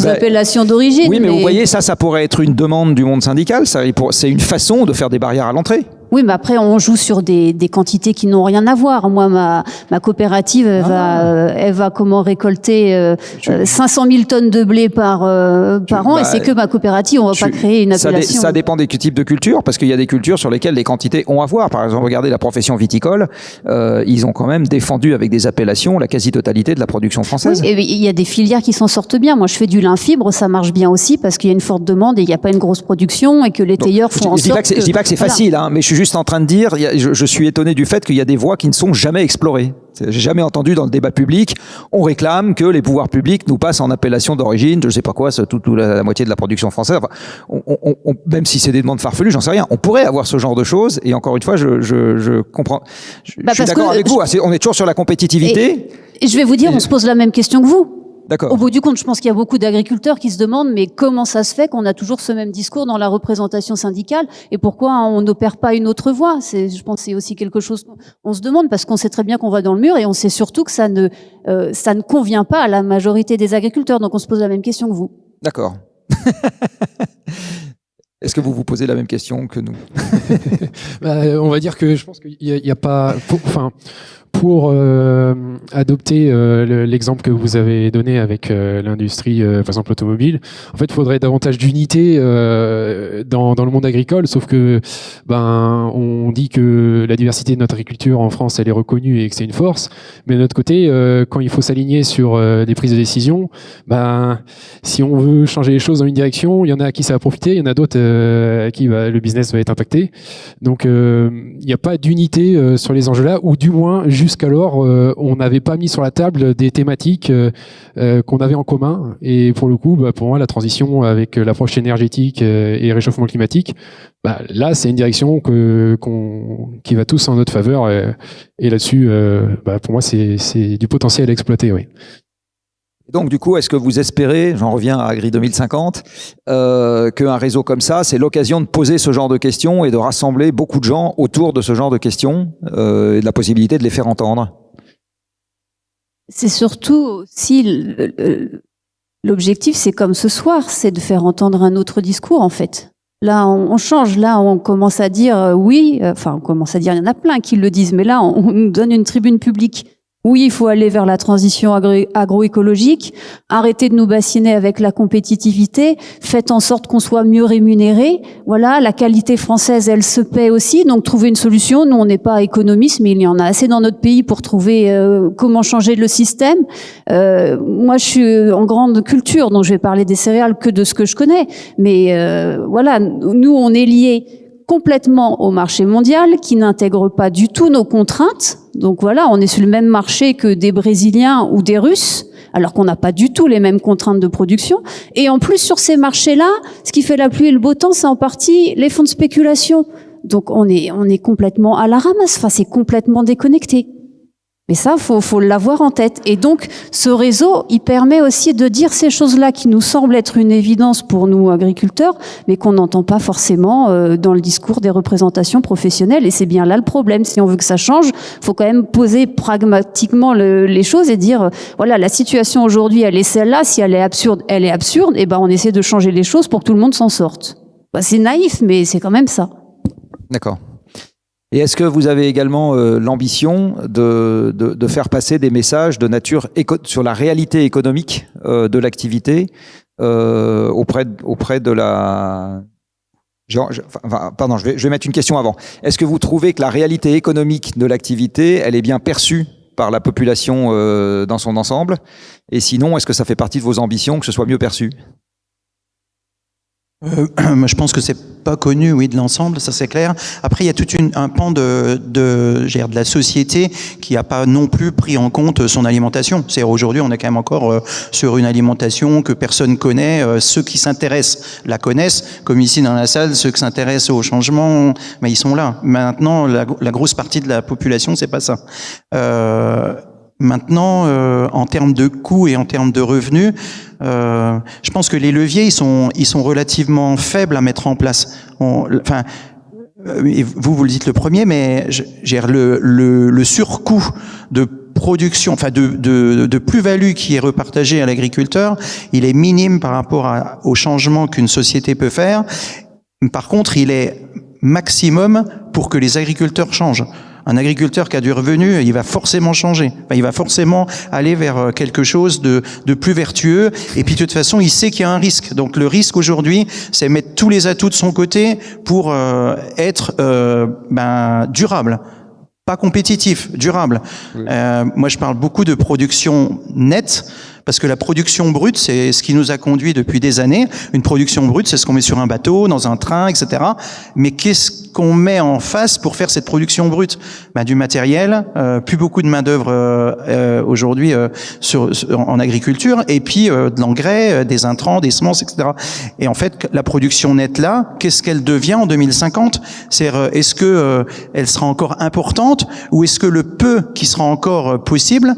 appellation d'origine. Oui, mais vous voyez, ça pourrait être une demande du monde syndical. C'est une façon de faire des barrières à l'entrée. Oui, mais après, on joue sur des quantités qui n'ont rien à voir. Moi, ma coopérative, elle va comment récolter 500 000 tonnes de blé par an, et c'est que ma coopérative, on va pas créer une appellation. Ça dépend des types de cultures, parce qu'il y a des cultures sur lesquelles les quantités ont à voir. Par exemple, regardez la profession viticole, ils ont quand même défendu avec des appellations la quasi-totalité de la production française. Oui, et il y a des filières qui s'en sortent bien. Moi, je fais du lin fibre, ça marche bien aussi, parce qu'il y a une forte demande et il n'y a pas une grosse production, et que les tailleurs font en sorte que... Je dis pas que c'est facile, hein, mais je suis juste en train de dire, je suis étonné du fait qu'il y a des voies qui ne sont jamais explorées. J'ai jamais entendu dans le débat public, on réclame que les pouvoirs publics nous passent en appellation d'origine, je sais pas quoi, toute la moitié de la production française. Enfin, même si c'est des demandes farfelues, j'en sais rien. On pourrait avoir ce genre de choses, et encore une fois, je comprends. Je suis d'accord avec vous. On est toujours sur la compétitivité. Et je vais vous dire, on se pose la même question que vous. D'accord. Au bout du compte, je pense qu'il y a beaucoup d'agriculteurs qui se demandent mais comment ça se fait qu'on a toujours ce même discours dans la représentation syndicale et pourquoi on n'opère pas une autre voie. Je pense que c'est aussi quelque chose qu'on se demande parce qu'on sait très bien qu'on va dans le mur et on sait surtout que ça ne convient pas à la majorité des agriculteurs. Donc on se pose la même question que vous. D'accord. Est-ce que vous vous posez la même question que nous? On va dire que je pense qu'il y a pas... Pour adopter l'exemple que vous avez donné avec l'industrie, par exemple automobile, en fait, il faudrait davantage d'unité dans le monde agricole, sauf que on dit que la diversité de notre agriculture en France, elle est reconnue et que c'est une force, mais de notre côté, quand il faut s'aligner sur des prises de décision, si on veut changer les choses dans une direction, il y en a à qui ça va profiter, il y en a d'autres à qui le business va être impacté. Donc, il n'y a pas d'unité sur les enjeux-là, ou du moins, jusqu'alors, on n'avait pas mis sur la table des thématiques qu'on avait en commun. Et pour le coup, pour moi, la transition avec l'approche énergétique et réchauffement climatique, là, c'est une direction qui va tous en notre faveur. Et là-dessus, pour moi, c'est du potentiel à exploiter. Oui. Donc, du coup, est-ce que vous espérez, j'en reviens à Agri 2050, qu'un réseau comme ça, c'est l'occasion de poser ce genre de questions et de rassembler beaucoup de gens autour de ce genre de questions et de la possibilité de les faire entendre? C'est surtout aussi l'objectif, c'est comme ce soir, c'est de faire entendre un autre discours, en fait. Là, on change. Là, on commence à dire oui. Enfin, on commence à dire, il y en a plein qui le disent, mais là, on nous donne une tribune publique. Oui, il faut aller vers la transition agroécologique, arrêter de nous bassiner avec la compétitivité, faites en sorte qu'on soit mieux rémunéré. Voilà, la qualité française, elle se paie aussi, donc trouver une solution. Nous, on n'est pas économistes, mais il y en a assez dans notre pays pour trouver comment changer le système. Moi, je suis en grande culture, donc je vais parler des céréales que de ce que je connais. Mais voilà, nous, on est liés complètement au marché mondial, qui n'intègre pas du tout nos contraintes. Donc voilà, on est sur le même marché que des Brésiliens ou des Russes, alors qu'on n'a pas du tout les mêmes contraintes de production. Et en plus, sur ces marchés-là, ce qui fait la pluie et le beau temps, c'est en partie les fonds de spéculation. Donc on est complètement à la ramasse, enfin c'est complètement déconnecté. Mais ça, faut l'avoir en tête. Et donc, ce réseau, il permet aussi de dire ces choses-là qui nous semblent être une évidence pour nous, agriculteurs, mais qu'on n'entend pas forcément dans le discours des représentations professionnelles. Et c'est bien là le problème. Si on veut que ça change, faut quand même poser pragmatiquement les choses et dire, voilà, la situation aujourd'hui, elle est celle-là. Si elle est absurde, elle est absurde. Et on essaie de changer les choses pour que tout le monde s'en sorte. C'est naïf, mais c'est quand même ça. D'accord. Et est-ce que vous avez également l'ambition de faire passer des messages de nature sur la réalité économique de l'activité auprès de la... Pardon, je vais mettre une question avant. Est-ce que vous trouvez que la réalité économique de l'activité, elle est bien perçue par la population dans son ensemble? Et sinon, est-ce que ça fait partie de vos ambitions que ce soit mieux perçu? Je pense que c'est pas connu, oui, de l'ensemble, ça c'est clair. Après, il y a tout un pan de la société qui a pas non plus pris en compte son alimentation. C'est-à-dire aujourd'hui, on est quand même encore sur une alimentation que personne connaît. Ceux qui s'intéressent la connaissent, comme ici dans la salle. Ceux qui s'intéressent au changement, ils sont là. Maintenant, la grosse partie de la population, c'est pas ça. Maintenant, en termes de coûts et en termes de revenus, je pense que les leviers, ils sont relativement faibles à mettre en place. Vous le dites le premier, mais le surcoût production, enfin de plus-value qui est repartagée à l'agriculteur, il est minime par rapport au changement qu'une société peut faire. Par contre, il est maximum pour que les agriculteurs changent. Un agriculteur qui a du revenu, il va forcément changer. Enfin, il va forcément aller vers quelque chose de plus vertueux. Et puis, de toute façon, il sait qu'il y a un risque. Donc, le risque aujourd'hui, c'est mettre tous les atouts de son côté pour être durable. Pas compétitif, durable. Oui. Moi, je parle beaucoup de production nette, parce que la production brute, c'est ce qui nous a conduit depuis des années. Une production brute, c'est ce qu'on met sur un bateau, dans un train, etc. Mais qu'est-ce qu'on met en face pour faire cette production brute? Du matériel, plus beaucoup de main-d'œuvre aujourd'hui en agriculture, et puis de l'engrais, des intrants, des semences, etc. Et en fait, la production nette là, qu'est-ce qu'elle devient en 2050? Est-ce que elle sera encore importante, ou est-ce que le peu qui sera encore possible,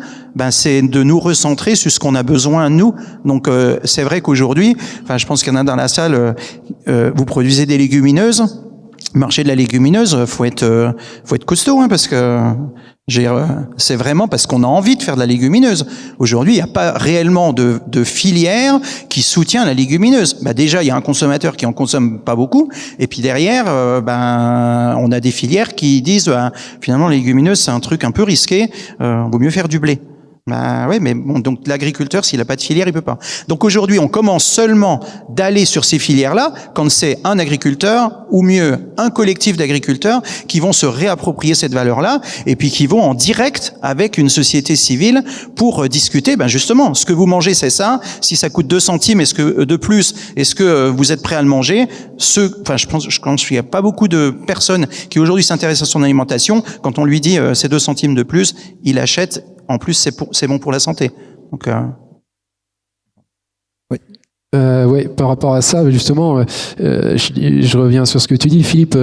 c'est de nous recentrer sur ce qu'on a besoin nous. Donc c'est vrai qu'aujourd'hui, je pense qu'il y en a dans la salle, vous produisez des légumineuses. Marché de la légumineuse, faut être costaud, parce que c'est vraiment parce qu'on a envie de faire de la légumineuse. Aujourd'hui, il n'y a pas réellement de filière qui soutient la légumineuse. Déjà, il y a un consommateur qui en consomme pas beaucoup, et puis derrière, on a des filières qui disent finalement la légumineuse c'est un truc un peu risqué, vaut mieux faire du blé. Ouais, mais bon, donc l'agriculteur, s'il n'a pas de filière, il peut pas. Donc aujourd'hui, on commence seulement d'aller sur ces filières-là quand c'est un agriculteur, ou mieux, un collectif d'agriculteurs qui vont se réapproprier cette valeur-là, et puis qui vont en direct avec une société civile pour discuter, justement, ce que vous mangez, c'est ça. Si ça coûte 2 centimes, est-ce que vous êtes prêt à le manger? Je pense qu'il n'y a pas beaucoup de personnes qui aujourd'hui s'intéressent à son alimentation. Quand on lui dit c'est 2 centimes de plus, il achète. En plus, c'est bon pour la santé. Donc, oui. Ouais, par rapport à ça, justement, je reviens sur ce que tu dis, Philippe.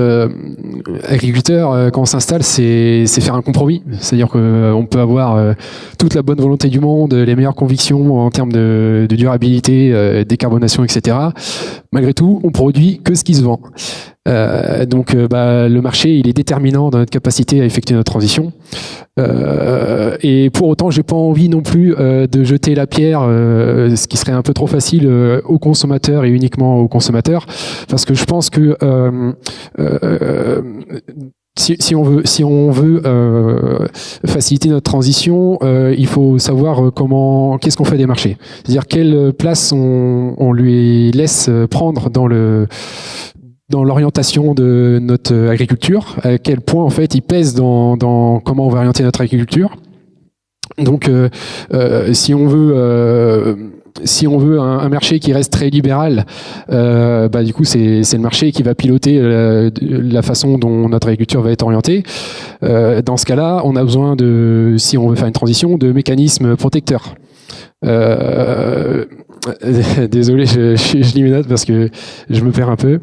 Agriculteur, quand on s'installe, c'est faire un compromis. C'est-à-dire qu'on peut avoir toute la bonne volonté du monde, les meilleures convictions en termes de durabilité, décarbonation, etc. Malgré tout, on produit que ce qui se vend. Donc, le marché, il est déterminant dans notre capacité à effectuer notre transition. Et pour autant, j'ai pas envie non plus de jeter la pierre, ce qui serait un peu trop facile, aux consommateurs et uniquement aux consommateurs, parce que je pense que si on veut faciliter notre transition, il faut savoir qu'est-ce qu'on fait des marchés. C'est-à-dire quelle place on lui laisse prendre dans l'orientation de notre agriculture, à quel point en fait il pèse dans comment on va orienter notre agriculture. Donc si on veut un marché qui reste très libéral, du coup c'est le marché qui va piloter la façon dont notre agriculture va être orientée. Dans ce cas-là, on a besoin si on veut faire une transition, de mécanismes protecteurs. Désolé, je lis mes notes parce que je me perds un peu.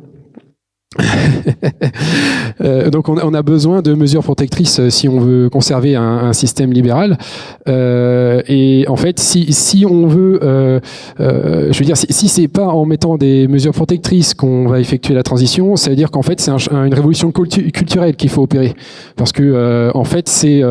Donc on a besoin de mesures protectrices si on veut conserver un système libéral, et en fait si on veut je veux dire si c'est pas en mettant des mesures protectrices qu'on va effectuer la transition, ça veut dire qu'en fait c'est une révolution culturelle qu'il faut opérer, parce que en fait c'est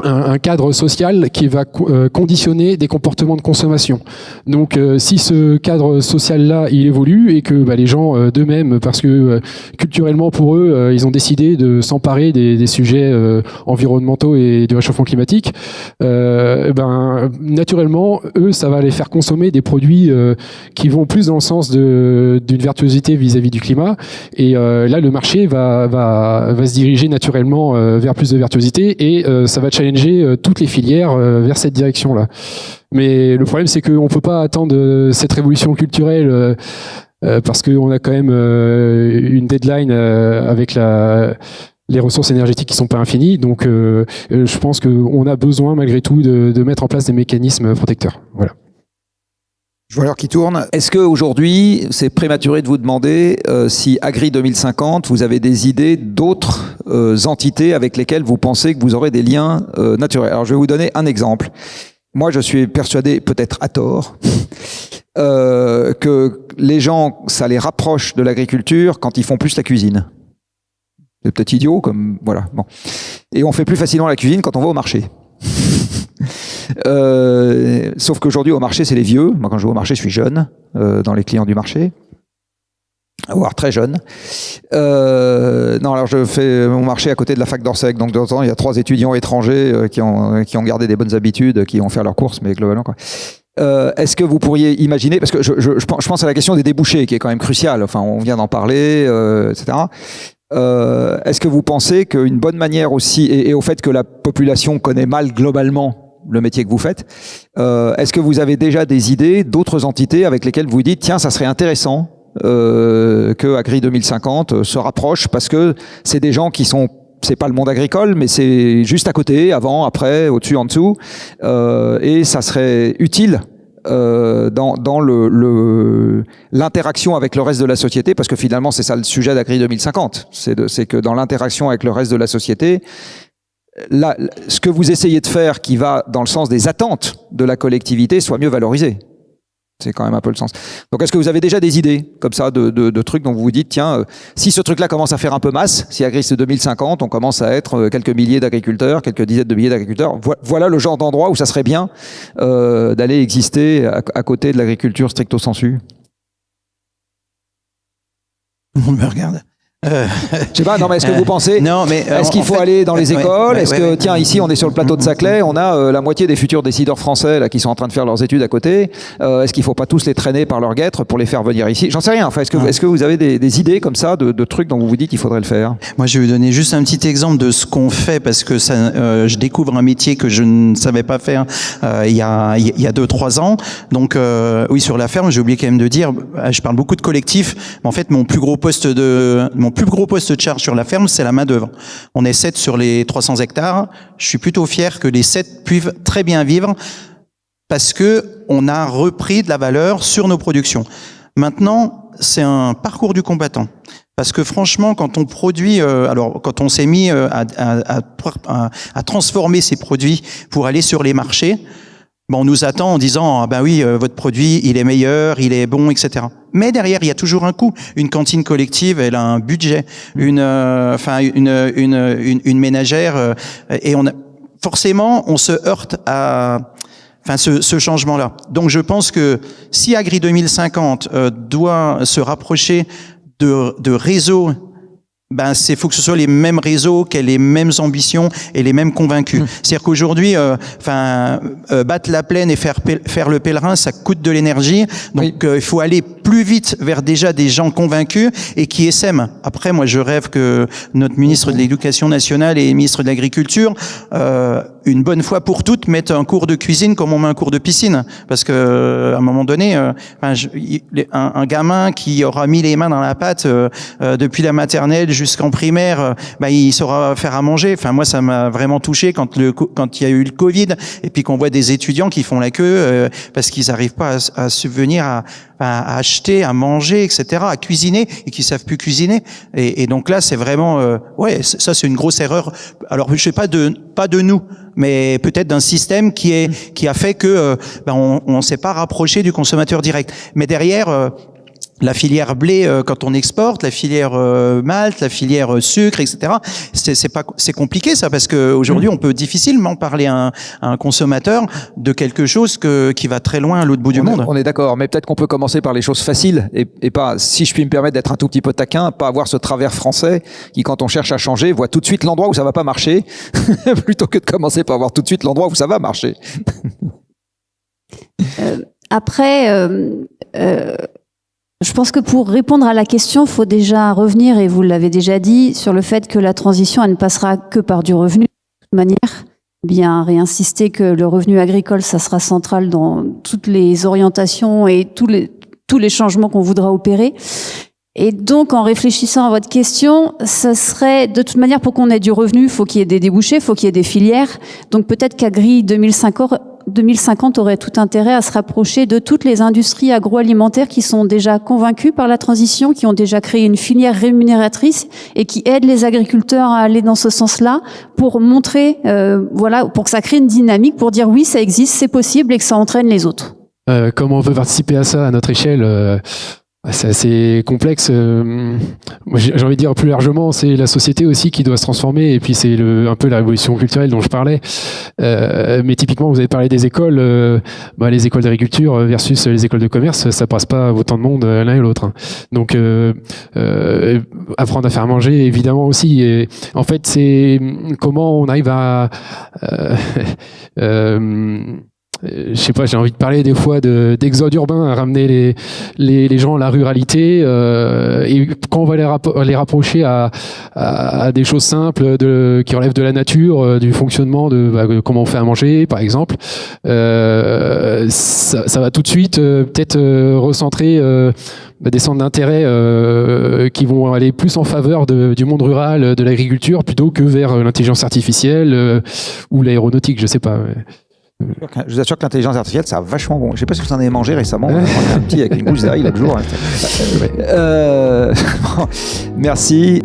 un cadre social qui va conditionner des comportements de consommation. Donc si ce cadre social-là, il évolue et que les gens d'eux-mêmes, parce que culturellement pour eux, ils ont décidé de s'emparer des sujets environnementaux et du réchauffement climatique, naturellement, eux, ça va les faire consommer des produits qui vont plus dans le sens d'une vertuosité vis-à-vis du climat. Et là, le marché va se diriger naturellement vers plus de vertuosité, et ça va challenger toutes les filières vers cette direction-là. Mais le problème, c'est qu'on ne peut pas attendre cette révolution culturelle parce qu'on a quand même une deadline avec les ressources énergétiques qui ne sont pas infinies. Donc, je pense qu'on a besoin, malgré tout, de mettre en place des mécanismes protecteurs. Voilà. Je vois l'heure qui tourne. Est-ce qu'aujourd'hui, c'est prématuré de vous demander si Agri 2050, vous avez des idées d'autres entités avec lesquelles vous pensez que vous aurez des liens naturels? Alors, je vais vous donner un exemple. Moi, je suis persuadé, peut-être à tort, que les gens, ça les rapproche de l'agriculture quand ils font plus la cuisine. C'est peut-être idiot, comme voilà. Bon. Et on fait plus facilement la cuisine quand on va au marché. Sauf qu'aujourd'hui au marché, c'est les vieux. Moi, quand je vais au marché, je suis jeune dans les clients du marché, voire très jeune. Non, alors je fais mon marché à côté de la fac d'Orsec, donc de temps en temps, il y a 3 étudiants étrangers qui ont gardé des bonnes habitudes, qui vont faire leurs courses, mais globalement quoi. Est-ce que vous pourriez imaginer, parce que je pense à la question des débouchés qui est quand même cruciale. Enfin, on vient d'en parler, etc. Est-ce que vous pensez qu'une bonne manière aussi, et au fait que la population connaît mal globalement le métier que vous faites, est-ce que vous avez déjà des idées d'autres entités avec lesquelles vous dites tiens, ça serait intéressant que Agri 2050 se rapproche, parce que c'est des gens qui sont, c'est pas le monde agricole, mais c'est juste à côté, avant, après, au-dessus, en dessous, et ça serait utile dans l'interaction avec le reste de la société, parce que finalement c'est ça le sujet d'Agri 2050, c'est que dans l'interaction avec le reste de la société, là, ce que vous essayez de faire qui va dans le sens des attentes de la collectivité soit mieux valorisé. C'est quand même un peu le sens. Donc, est-ce que vous avez déjà des idées comme ça de trucs dont vous vous dites, tiens, si ce truc-là commence à faire un peu masse, si Agri c'est 2050, on commence à être quelques milliers d'agriculteurs, quelques dizaines de milliers d'agriculteurs, voilà le genre d'endroit où ça serait bien d'aller exister à côté de l'agriculture stricto sensu. Tout le monde me regarde. Je sais pas, non mais est-ce que vous pensez, est-ce qu'il faut aller dans les écoles, est-ce que, tiens, ici on est sur le plateau de Saclay, on a la moitié des futurs décideurs français là qui sont en train de faire leurs études à côté, est-ce qu'il faut pas tous les traîner par leur guêtre pour les faire venir ici? J'en sais rien, enfin, est-ce que vous avez des idées comme ça de trucs dont vous vous dites qu'il faudrait le faire? Moi, je vais vous donner juste un petit exemple de ce qu'on fait, parce que ça, je découvre un métier que je ne savais pas faire il y a 2-3 ans. Donc oui, sur la ferme, j'ai oublié quand même de dire, je parle beaucoup de collectifs, mais en fait mon plus gros poste de charge sur la ferme, c'est la main d'œuvre. On est 7 sur les 300 hectares. Je suis plutôt fier que les 7 puissent très bien vivre, parce que on a repris de la valeur sur nos productions. Maintenant, c'est un parcours du combattant. Parce que franchement, quand on produit, alors quand on s'est mis à transformer ces produits pour aller sur les marchés, on nous attend en disant ah ben oui, votre produit il est meilleur, il est bon, etc. Mais derrière il y a toujours un coût. Une cantine collective, elle a un budget, une ménagère, et forcément on se heurte à ce changement-là. Donc je pense que si Agri 2050 doit se rapprocher de réseaux, faut que ce soit les mêmes réseaux, qui aient les mêmes ambitions et les mêmes convaincus. C'est-à-dire qu'aujourd'hui, battre la plaine et faire le pèlerin, ça coûte de l'énergie. Donc, il faut aller plus vite vers déjà des gens convaincus et qui essaiment. Après, moi, je rêve que notre ministre de l'Éducation nationale et ministre de l'Agriculture, une bonne fois pour toutes, mettent un cours de cuisine comme on met un cours de piscine. Parce que, à un moment donné, un gamin qui aura mis les mains dans la pâte depuis la maternelle jusqu'en primaire, il saura faire à manger. Enfin, moi, ça m'a vraiment touché quand il y a eu le Covid, et puis qu'on voit des étudiants qui font la queue parce qu'ils n'arrivent pas à subvenir à acheter, à manger, etc., à cuisiner, et qui savent plus cuisiner. Et donc là, c'est vraiment, ça, c'est une grosse erreur. Alors, je sais pas de nous, mais peut-être d'un système qui a fait que on s'est pas rapproché du consommateur direct. Mais derrière, la filière blé, quand on exporte, la filière malt, la filière sucre, etc. C'est compliqué ça, parce que aujourd'hui on peut difficilement parler à un consommateur de quelque chose qui va très loin à l'autre bout du monde. On est d'accord, mais peut-être qu'on peut commencer par les choses faciles et pas, si je puis me permettre d'être un tout petit peu taquin, pas avoir ce travers français qui, quand on cherche à changer, voit tout de suite l'endroit où ça va pas marcher, plutôt que de commencer par voir tout de suite l'endroit où ça va marcher. Après. Je pense que pour répondre à la question, il faut déjà revenir, et vous l'avez déjà dit, sur le fait que la transition, elle ne passera que par du revenu. De toute manière, bien réinsister que le revenu agricole, ça sera central dans toutes les orientations et tous les changements qu'on voudra opérer. Et donc, en réfléchissant à votre question, ça serait, de toute manière, pour qu'on ait du revenu, il faut qu'il y ait des débouchés, il faut qu'il y ait des filières. Donc peut-être qu'Agri 2050 aurait tout intérêt à se rapprocher de toutes les industries agroalimentaires qui sont déjà convaincues par la transition, qui ont déjà créé une filière rémunératrice et qui aident les agriculteurs à aller dans ce sens-là pour montrer, pour que ça crée une dynamique, pour dire oui, ça existe, c'est possible, et que ça entraîne les autres. Comment on peut participer à ça à notre échelle C'est assez complexe. Moi, j'ai envie de dire plus largement, c'est la société aussi qui doit se transformer, et puis c'est un peu la révolution culturelle dont je parlais. Mais typiquement, vous avez parlé des écoles, les écoles d'agriculture versus les écoles de commerce, ça passe pas autant de monde l'un et l'autre. Donc, apprendre à faire manger, évidemment aussi. Et en fait, c'est comment on arrive à je sais pas, j'ai envie de parler des fois d'exode urbain, à ramener les gens à la ruralité, et quand on va les rapprocher à des choses simples qui relèvent de la nature, du fonctionnement de comment on fait à manger, par exemple, ça va tout de suite peut-être recentrer des centres d'intérêt qui vont aller plus en faveur du monde rural, de l'agriculture, plutôt que vers l'intelligence artificielle ou l'aéronautique, je sais pas. Je vous assure que l'intelligence artificielle, ça a vachement bon. Je sais pas si vous en avez mangé récemment. On a un petit avec une gousse d'ail, il a toujours. Bon, merci.